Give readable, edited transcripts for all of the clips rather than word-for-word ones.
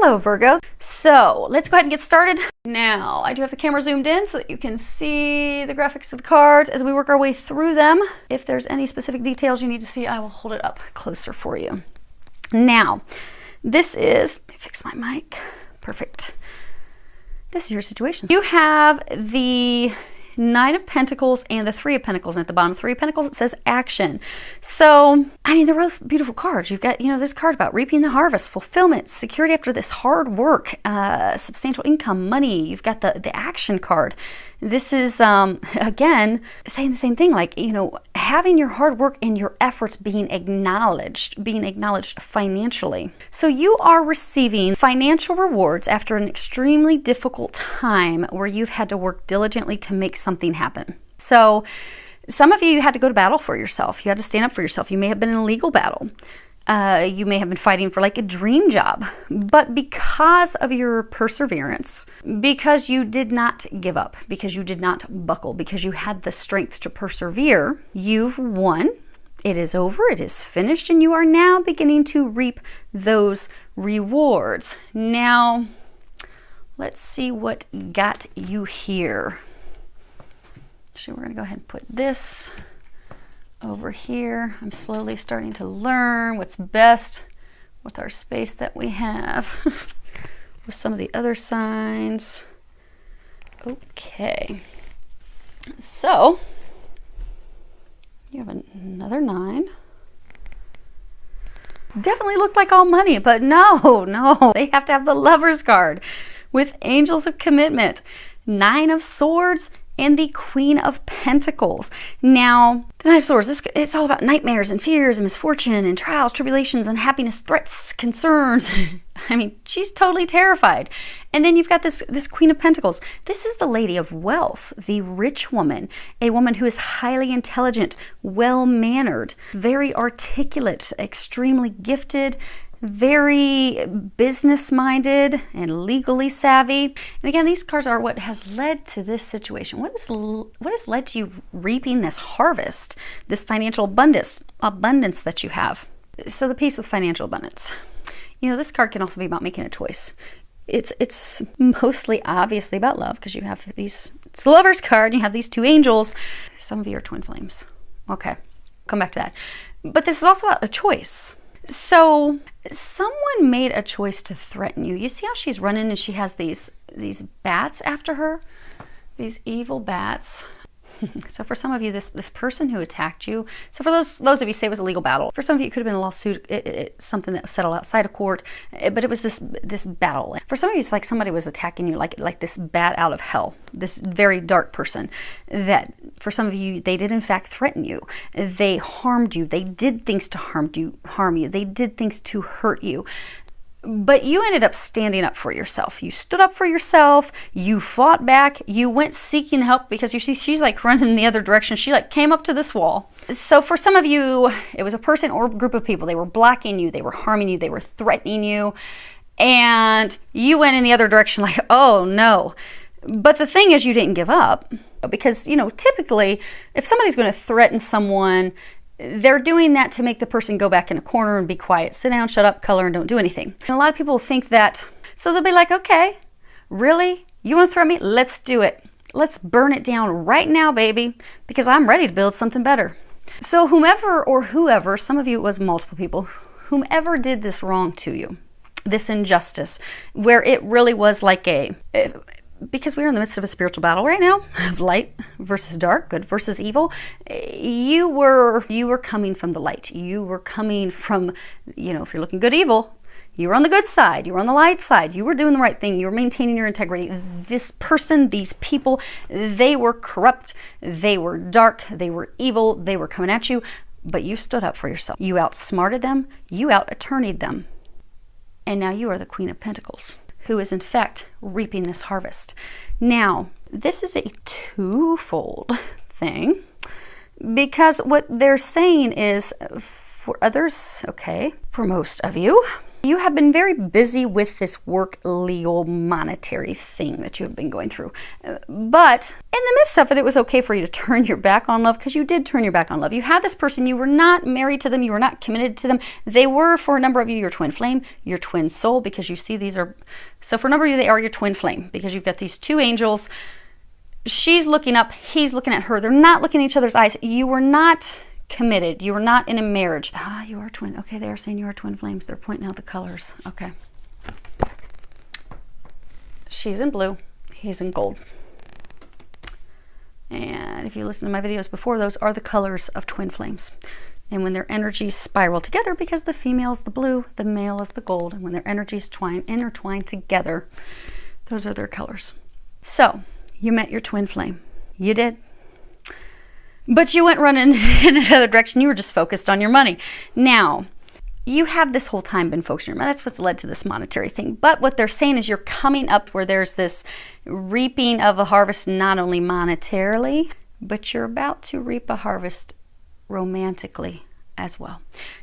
Hello, Virgo. So let's go ahead and get started. Now, I do have the camera zoomed in so that you can see the graphics of the cards as we work our way through them. If there's any specific details you need to see, I will hold it up closer for you. Now, this is, let me fix my mic. Perfect. This is your situation. You have the Nine of Pentacles and the Three of Pentacles, and at the bottom of Three of Pentacles it says action. So I mean, they're both beautiful cards. You've got, this card about reaping the harvest, fulfillment, security after this hard work, substantial income, money. You've got the action card. This is again saying the same thing, like, having your hard work and your efforts being acknowledged financially. So you are receiving financial rewards after an extremely difficult time where you've had to work diligently to make something happen. So some of you had to go to battle for yourself. You had to stand up for yourself. You may have been in a legal battle. You may have been fighting for like a dream job, but because of your perseverance, because you did not give up, because you did not buckle, because you had the strength to persevere, you've won. It is over, it is finished, and you are now beginning to reap those rewards. Now, let's see what got you here. So we're going to go ahead and put this over here. I'm slowly starting to learn what's best with our space that we have with some of the other signs. Okay, so you have another 9. Definitely looked like all money, but no, they have to have the Lover's card with Angels of Commitment, 9 of Swords, and the Queen of Pentacles. Now, the Nine of Swords, it's all about nightmares and fears and misfortune and trials, tribulations, unhappiness, threats, concerns. I mean, she's totally terrified. And then you've got this Queen of Pentacles. This is the Lady of Wealth, the rich woman, a woman who is highly intelligent, well-mannered, very articulate, extremely gifted, very business-minded and legally savvy. And again, these cards are what has led to this situation. What has led to you reaping this harvest, this financial abundance that you have? So the piece with financial abundance. This card can also be about making a choice. It's mostly obviously about love because you have it's the Lover's card, and you have these 2 angels. Some of you are twin flames. Okay, come back to that. But this is also about a choice. So someone made a choice to threaten you. You see how she's running and she has these bats after her? These evil bats. So for some of you, this person who attacked you, so for those of you, say it was a legal battle. For some of you, it could have been a lawsuit, something that was settled outside of court, but it was this battle. For some of you, it's like somebody was attacking you, like this bat out of hell, this very dark person that for some of you, they did in fact threaten you. They harmed you. They did things to harm you. They did things to hurt you. But you ended up standing up for yourself. You stood up for yourself. You fought back. You went seeking help because you see she's like running in the other direction. She like came up to this wall. So for some of you, it was a person or a group of people. They were blocking you. They were harming you. They were threatening you. And you went in the other direction like, oh no. But the thing is, you didn't give up because, typically if somebody's going to threaten someone, they're doing that to make the person go back in a corner and be quiet, sit down, shut up, color, and don't do anything. And a lot of people think that, so they'll be like, okay, really? You want to threaten me? Let's do it. Let's burn it down right now, baby, because I'm ready to build something better. So whoever, some of you it was multiple people, whomever did this wrong to you, this injustice, where it really was like because we're in the midst of a spiritual battle right now of light versus dark, good versus evil. You were coming from the light. You were coming from, if you're looking good, evil, you were on the good side. You were on the light side. You were doing the right thing. You were maintaining your integrity. This person, these people, they were corrupt. They were dark. They were evil. They were coming at you, but you stood up for yourself. You outsmarted them. You out-attorneyed them. And now you are the Queen of Pentacles, who is in fact reaping this harvest. Now, this is a twofold thing because what they're saying is for others, okay, for most of you, You have been very busy with this work, legal, monetary thing that you have been going through. But in the midst of it, it was okay for you to turn your back on love, because you did turn your back on love. You had this person, you were not married to them, you were not committed to them. They were, for a number of you, your twin flame, your twin soul, because you see these are, so for a number of you, they are your twin flame, because you've got these two angels. She's looking up, he's looking at her. They're not looking at each other's eyes. You were not committed. You were not in a marriage. Ah, you are twin. Okay, they are saying you are twin flames. They're pointing out the colors. Okay. She's in blue. He's in gold. And if you listen to my videos before, those are the colors of twin flames. And when their energies spiral together, because the female is the blue, the male is the gold, and when their energies intertwine together, those are their colors. So, you met your twin flame. You did. But you went running in another direction. You were just focused on your money. Now, you have this whole time been focused on your money. That's what's led to this monetary thing. But what they're saying is you're coming up where there's this reaping of a harvest, not only monetarily, but you're about to reap a harvest romantically as well.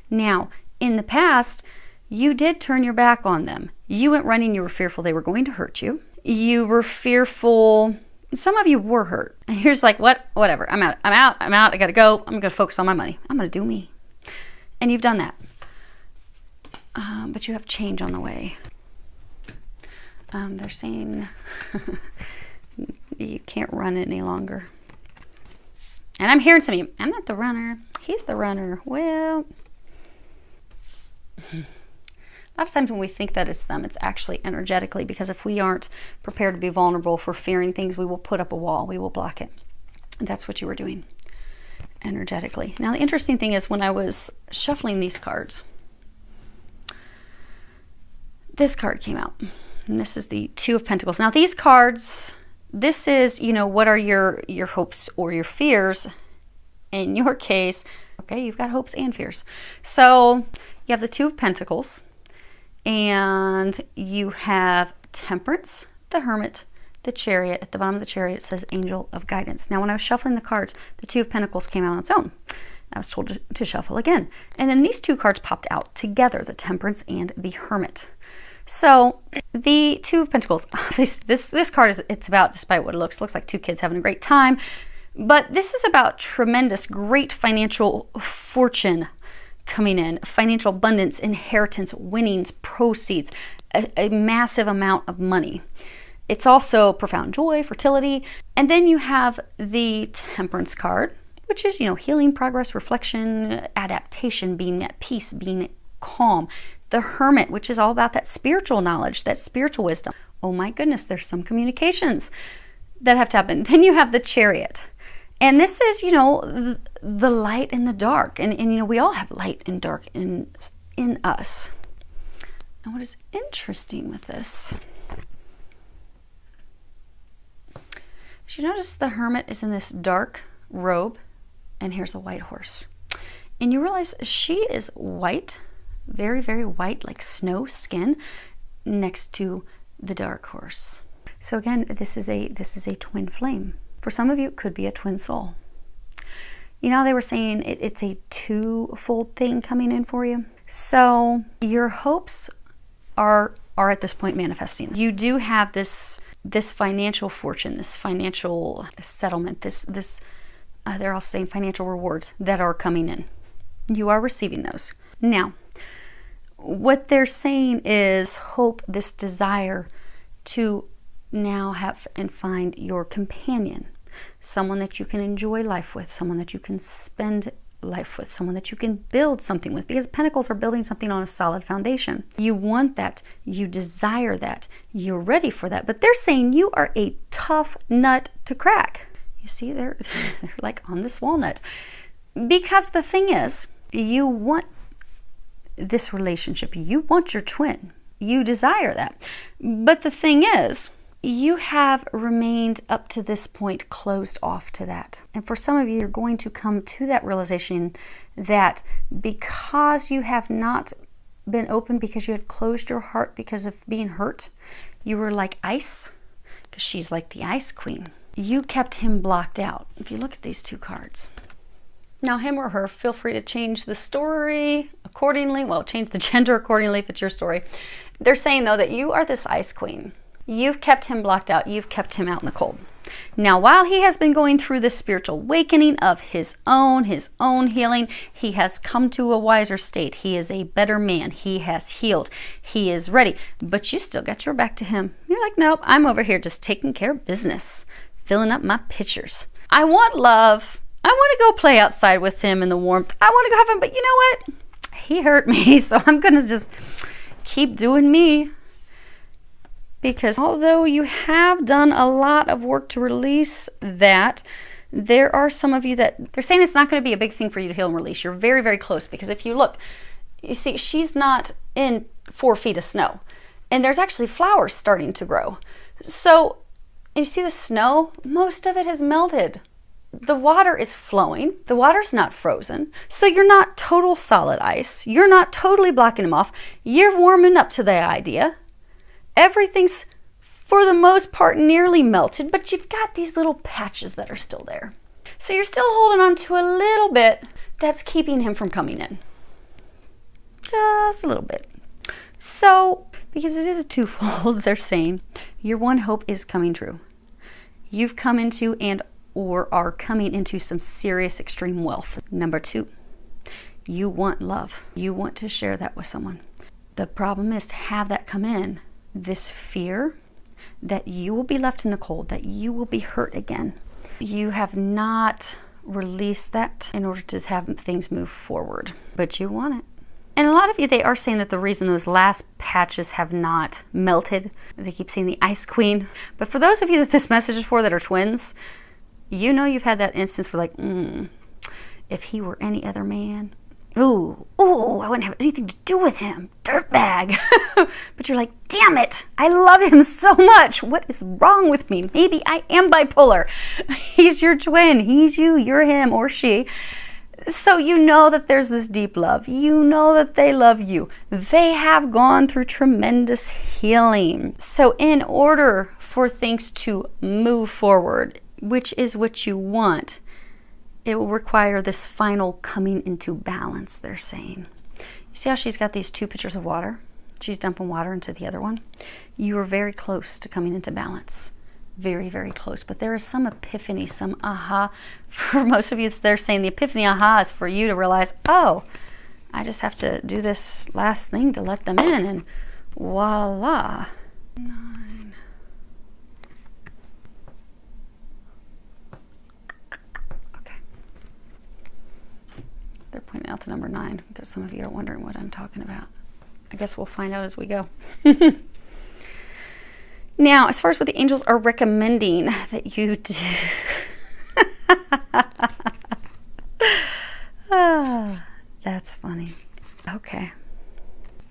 Now, in the past, you did turn your back on them. You went running. You were fearful they were going to hurt you. You were fearful. Some of you were hurt. And you're just like, whatever. I'm out. I got to go. I'm going to focus on my money. I'm going to do me. And you've done that. But you have change on the way. They're saying you can't run any longer. And I'm hearing some of you, I'm not the runner. He's the runner. Well, a lot of times when we think that it's them, it's actually energetically, because if we aren't prepared to be vulnerable, if we're fearing things, we will put up a wall. We will block it. And that's what you were doing energetically. Now, the interesting thing is when I was shuffling these cards, this card came out. And this is the Two of Pentacles. Now, these cards, this is, you know, what are your hopes or your fears? In your case, okay, you've got hopes and fears. So you have the Two of Pentacles. And you have Temperance, the Hermit, the Chariot. At the bottom of the Chariot, it says Angel of Guidance. Now, when I was shuffling the cards, the Two of Pentacles came out on its own. I was told to shuffle again. And then these two cards popped out together, the Temperance and the Hermit. So, the Two of Pentacles, this card, it's about, despite what it looks like two kids having a great time. But this is about tremendous, great financial fortune coming in, financial abundance, inheritance, winnings, proceeds, a massive amount of money. It's also profound joy, fertility. And then you have the Temperance card, which is, you know, healing, progress, reflection, adaptation, being at peace, being calm. The Hermit, which is all about that spiritual knowledge, that spiritual wisdom. Oh my goodness, there's some communications that have to happen. Then you have the Chariot. And this is, you know, the light and the dark. And you know, we all have light and dark in us. And what is interesting with this, is you notice the Hermit is in this dark robe, and here's a white horse. And you realize she is white, very, very white, like snow skin, next to the dark horse. So again, this is a twin flame. For some of you, it could be a twin soul. You know, they were saying it's a twofold thing coming in for you. So your hopes are at this point manifesting. You do have this financial fortune, this financial settlement, they're also saying financial rewards that are coming in. You are receiving those. Now, what they're saying is hope, this desire to now have and find your companion, someone that you can enjoy life with, someone that you can spend life with, someone that you can build something with, because Pentacles are building something on a solid foundation. You want that, you desire that, you're ready for that, but they're saying you are a tough nut to crack. You see, they're like on this walnut, because the thing is, you want this relationship, you want your twin, you desire that, but the thing is, you have remained up to this point closed off to that. And for some of you, you're going to come to that realization that because you have not been open, because you had closed your heart because of being hurt, you were like ice, because she's like the ice queen. You kept him blocked out. If you look at these two cards, Now, him or her, feel free to change the story accordingly. Well, change the gender accordingly if it's your story. They're saying, though, that you are this ice queen. You've kept him blocked out. You've kept him out in the cold. Now, while he has been going through this spiritual awakening of his own healing, he has come to a wiser state. He is a better man. He has healed. He is ready. But you still got your back to him. You're like, nope, I'm over here just taking care of business, filling up my pitchers. I want love. I want to go play outside with him in the warmth. I want to go have him, but you know what? He hurt me, so I'm going to just keep doing me. Because although you have done a lot of work to release that, there are some of you that they're saying it's not going to be a big thing for you to heal and release. You're very, very close. Because if you look, you see, she's not in 4 feet of snow. And there's actually flowers starting to grow. So, you see the snow? Most of it has melted. The water is flowing. The water's not frozen. So you're not total solid ice. You're not totally blocking them off. You're warming up to the idea. Everything's, for the most part, nearly melted, but you've got these little patches that are still there. So you're still holding on to a little bit that's keeping him from coming in. Just a little bit. So, because it is a twofold, they're saying, your one hope is coming true. You've come into or are coming into some serious extreme wealth. Number 2, you want love. You want to share that with someone. The problem is to have that come in. This fear that you will be left in the cold, that you will be hurt again. You have not released that in order to have things move forward, but you want it. And a lot of you, they are saying that the reason those last patches have not melted, they keep saying the ice queen. But for those of you that this message is for that are twins, you know you've had that instance where like, if he were any other man, ooh, I wouldn't have anything to do with him, dirtbag. But you're like, damn it, I love him so much. What is wrong with me? Maybe I am bipolar. He's your twin, he's you, you're him or she. So you know that there's this deep love. You know that they love you. They have gone through tremendous healing. So in order for things to move forward, which is what you want, it will require this final coming into balance, they're saying. You see how she's got these 2 pitchers of water? She's dumping water into the other one. You are very close to coming into balance. Very, very close. But there is some epiphany, some aha. For most of you, they're saying the epiphany aha is for you to realize, oh, I just have to do this last thing to let them in, and voila. 9. Okay. They're pointing out the number 9 because some of you are wondering what I'm talking about. I guess we'll find out as we go. Now, as far as what the angels are recommending that you do. That's funny. Okay.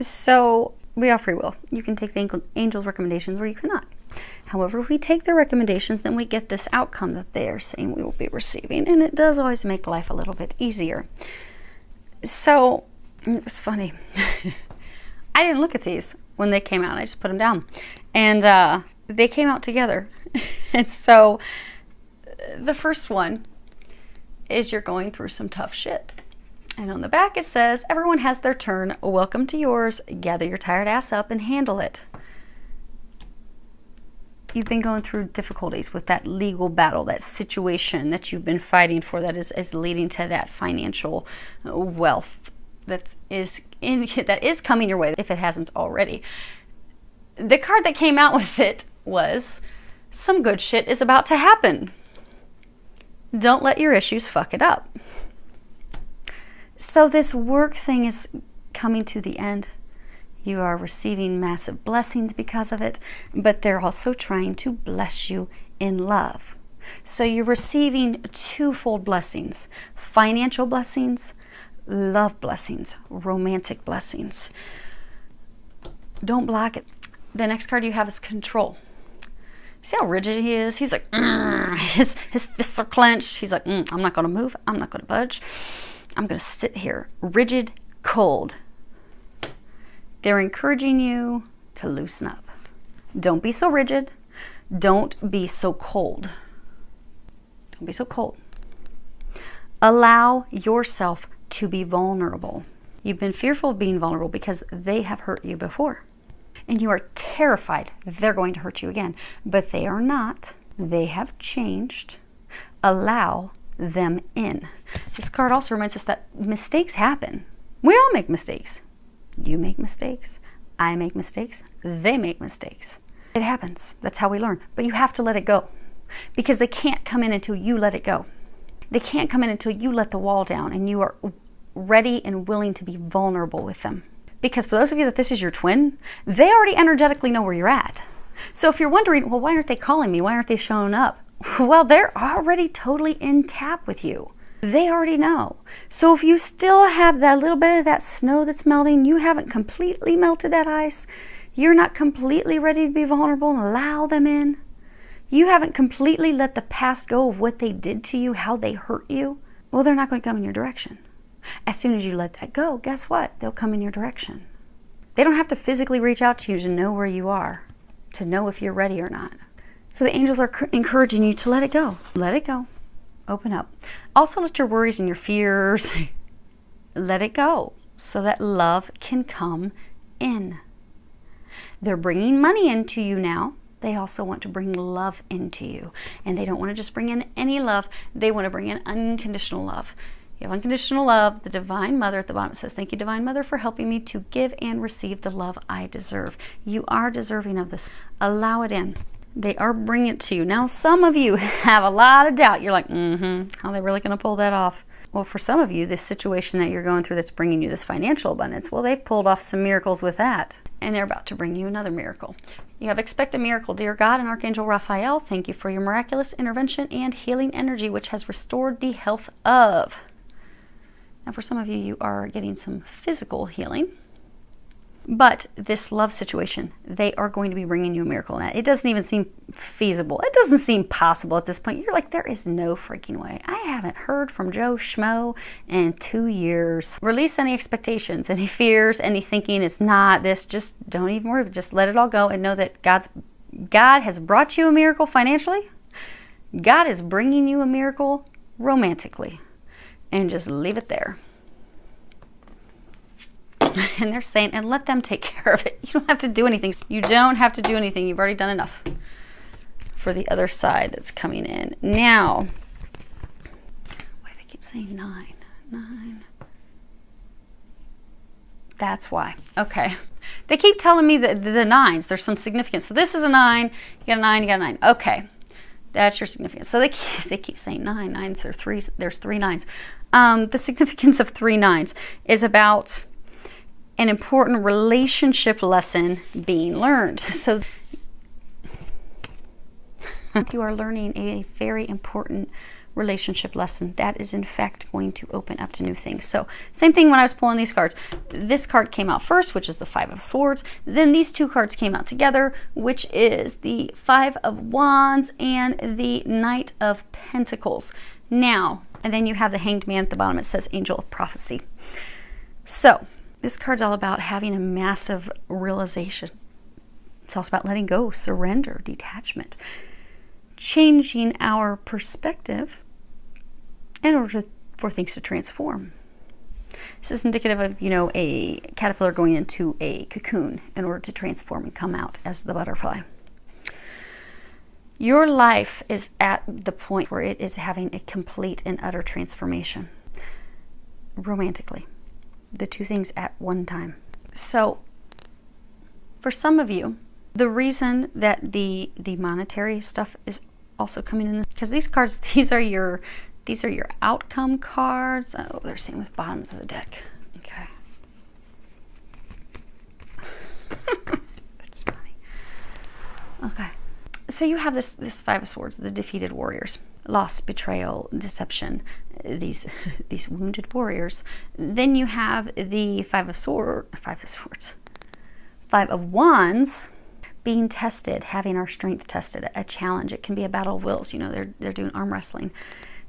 So, we have free will. You can take the angels' recommendations or you cannot. However, if we take their recommendations, then we get this outcome that they are saying we will be receiving. And it does always make life a little bit easier. So, it was funny. I didn't look at these when they came out. I just put them down. And they came out together. And so, the first one is you're going through some tough shit. And on the back it says, everyone has their turn. Welcome to yours. Gather your tired ass up and handle it. You've been going through difficulties with that legal battle, that situation that you've been fighting for that is leading to that financial wealth that is coming your way if it hasn't already. The card that came out with it was, some good shit is about to happen. Don't let your issues fuck it up. So this work thing is coming to the end. You are receiving massive blessings because of it, but they're also trying to bless you in love. So you're receiving twofold blessings: financial blessings, love blessings, romantic blessings. Don't block it. The next card you have is control. See how rigid he is? He's like, his fists are clenched. He's like, I'm not going to move. I'm not going to budge. I'm going to sit here, rigid, cold. They're encouraging you to loosen up. Don't be so rigid. Don't be so cold. Don't be so cold. Allow yourself to be vulnerable. You've been fearful of being vulnerable because they have hurt you before. And you are terrified they're going to hurt you again. But they are not. They have changed. Allow them in. This card also reminds us that mistakes happen. We all make mistakes. You make mistakes. I make mistakes. They make mistakes. It happens. That's how we learn. But you have to let it go. Because they can't come in until you let it go. They can't come in until you let the wall down and you are ready and willing to be vulnerable with them. Because for those of you that this is your twin, they already energetically know where you're at. So if you're wondering, well, why aren't they calling me? Why aren't they showing up? Well, they're already totally in tap with you. They already know. So if you still have that little bit of that snow that's melting, you haven't completely melted that ice, you're not completely ready to be vulnerable and allow them in, you haven't completely let the past go of what they did to you, how they hurt you, well, they're not going to come in your direction. As soon as you let that go, guess what? They'll come in your direction. They don't have to physically reach out to you to know where you are, to know if you're ready or not. So the angels are encouraging you to let it go. Let it go. Open up. Also let your worries and your fears, let it go so that love can come in. They're bringing money into you now. They also want to bring love into you. And they don't want to just bring in any love. They want to bring in unconditional love. You have unconditional love. The Divine Mother at the bottom says, thank you, Divine Mother, for helping me to give and receive the love I deserve. You are deserving of this. Allow it in. They are bringing it to you. Now, some of you have a lot of doubt. You're like, how are they really going to pull that off? Well, for some of you, this situation that you're going through that's bringing you this financial abundance, well, they've pulled off some miracles with that. And they're about to bring you another miracle. You have expect a miracle, dear God and Archangel Raphael. Thank you for your miraculous intervention and healing energy, which has restored the health of. Now, for some of you, you are getting some physical healing. But this love situation, they are going to be bringing you a miracle. Now, it doesn't even seem feasible. It doesn't seem possible at this point. You're like, there is no freaking way. I haven't heard from Joe Schmo in 2 years. Release any expectations, any fears, any thinking it's not this. Just don't even worry. Just let it all go and know that God has brought you a miracle financially. God is bringing you a miracle romantically. And just leave it there. And they're saying, and let them take care of it. You don't have to do anything. You don't have to do anything. You've already done enough for the other side that's coming in. Now, why do they keep saying 9? 9. That's why. Okay. They keep telling me that the 9s, there's some significance. So this is a 9. You got a 9, you got a 9. Okay. That's your significance. So they keep saying 9. 9s are 3s. There's 3 9s. The significance of 3 9s is about an important relationship lesson being learned. So you are learning a very important relationship lesson that is in fact going to open up to new things. So same thing when I was pulling these cards. This card came out first, which is the 5 of Swords. Then these two cards came out together, which is the 5 of Wands and the Knight of Pentacles. Now, and then you have the Hanged Man at the bottom. It says Angel of Prophecy. So this card's all about having a massive realization. It's also about letting go, surrender, detachment, changing our perspective in order for things to transform. This is indicative of, a caterpillar going into a cocoon in order to transform and come out as the butterfly. Your life is at the point where it is having a complete and utter transformation, romantically. The two things at one time. So for some of you, the reason that the monetary stuff is also coming in, because these cards, these are your outcome cards. Oh, they're same with bottoms of the deck. Okay. That's funny. Okay. So you have this 5 of Swords, the defeated warriors. Loss, betrayal, deception, these wounded warriors. Then you have the 5 of Wands, being tested, having our strength tested, a challenge. It can be a battle of wills. They're doing arm wrestling.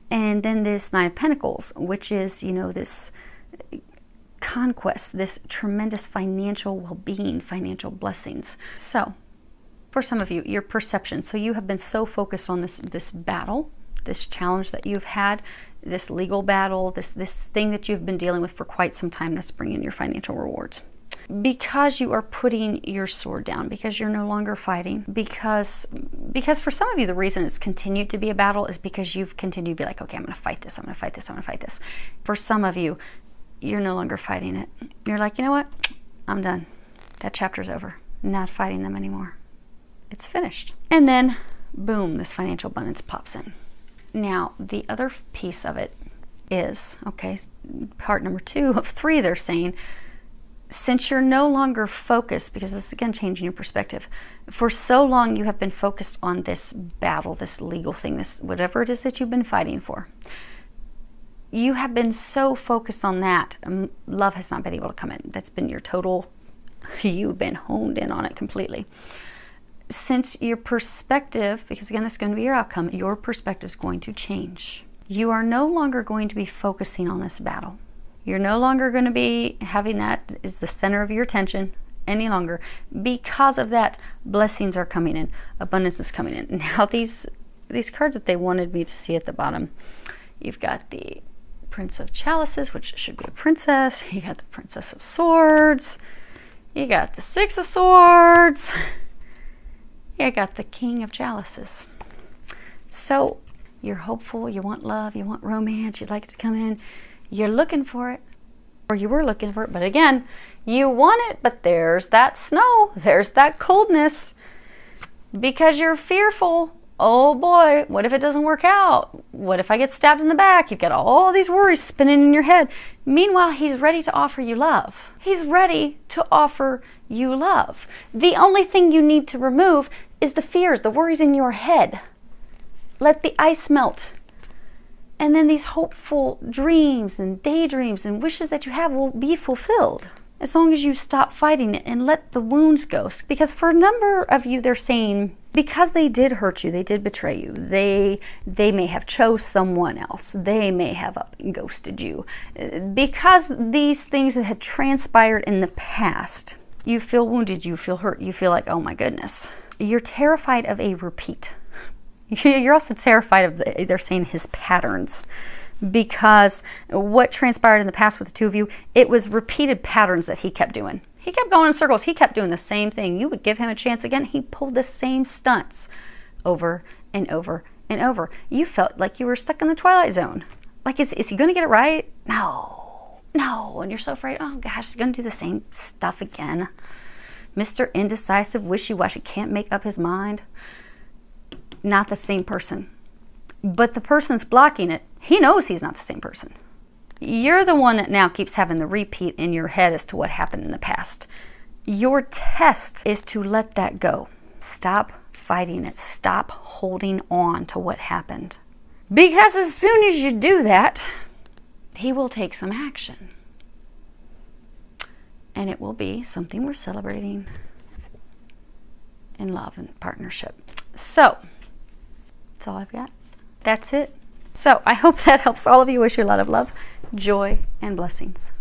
And then this 9 of Pentacles, which is, this conquest, this tremendous financial well-being, financial blessings. So for some of you, your perception. So you have been so focused on this battle, this challenge that you've had, this legal battle, this thing that you've been dealing with for quite some time that's bringing your financial rewards. Because you are putting your sword down, because you're no longer fighting, because for some of you, the reason it's continued to be a battle is because you've continued to be like, okay, I'm going to fight this, I'm going to fight this, I'm going to fight this. For some of you, you're no longer fighting it. You're like, you know what? I'm done. That chapter's over. I'm not fighting them anymore. It's finished. And then, boom, this financial abundance pops in. Now, the other piece of it is, okay, part number 2 of 3, they're saying, since you're no longer focused, because this is again changing your perspective, for so long you have been focused on this battle, this legal thing, this whatever it is that you've been fighting for. You have been so focused on that, love has not been able to come in. That's been your total, you've been honed in on it completely. Since your perspective, because again this is going to be your outcome, your perspective is going to change. You are no longer going to be focusing on this battle. You're no longer going to be having that as the center of your attention any longer. Because of that, blessings are coming in. Abundance is coming in. Now these cards that they wanted me to see at the bottom, you've got the Prince of Chalices, which should be a princess. You got the Princess of Swords. You got the Six of Swords. You got the King of Chalices. So you're hopeful, you want love, you want romance, you'd like it to come in. You're looking for it, or you were looking for it, but again, you want it, but there's that snow, there's that coldness, because you're fearful. Oh boy, what if it doesn't work out? What if I get stabbed in the back? You've got all these worries spinning in your head. Meanwhile, he's ready to offer you love. He's ready to offer you love. The only thing you need to remove is the fears, the worries in your head. Let the ice melt. And then these hopeful dreams and daydreams and wishes that you have will be fulfilled as long as you stop fighting it and let the wounds go. Because for a number of you, they're saying, because they did hurt you, they did betray you, they may have chose someone else, they may have up and ghosted you. Because these things that had transpired in the past, you feel wounded, you feel hurt, you feel like, oh my goodness. You're terrified of a repeat. You're also terrified of, they're saying, his patterns, because what transpired in the past with the two of you, it was repeated patterns that he kept doing. He kept going in circles. He kept doing the same thing. You would give him a chance again. He pulled the same stunts over and over and over. You felt like you were stuck in the Twilight Zone. Like, is he going to get it right? No. And you're so afraid, oh gosh, he's going to do the same stuff again. Mr. Indecisive, wishy-washy, can't make up his mind. Not the same person. But the person's blocking it. He knows he's not the same person. You're the one that now keeps having the repeat in your head as to what happened in the past. Your test is to let that go. Stop fighting it. Stop holding on to what happened. Because as soon as you do that, he will take some action. And it will be something we're celebrating in love and partnership. So, that's all I've got. That's it. So I hope that helps all of you. Wish you a lot of love, joy, and blessings.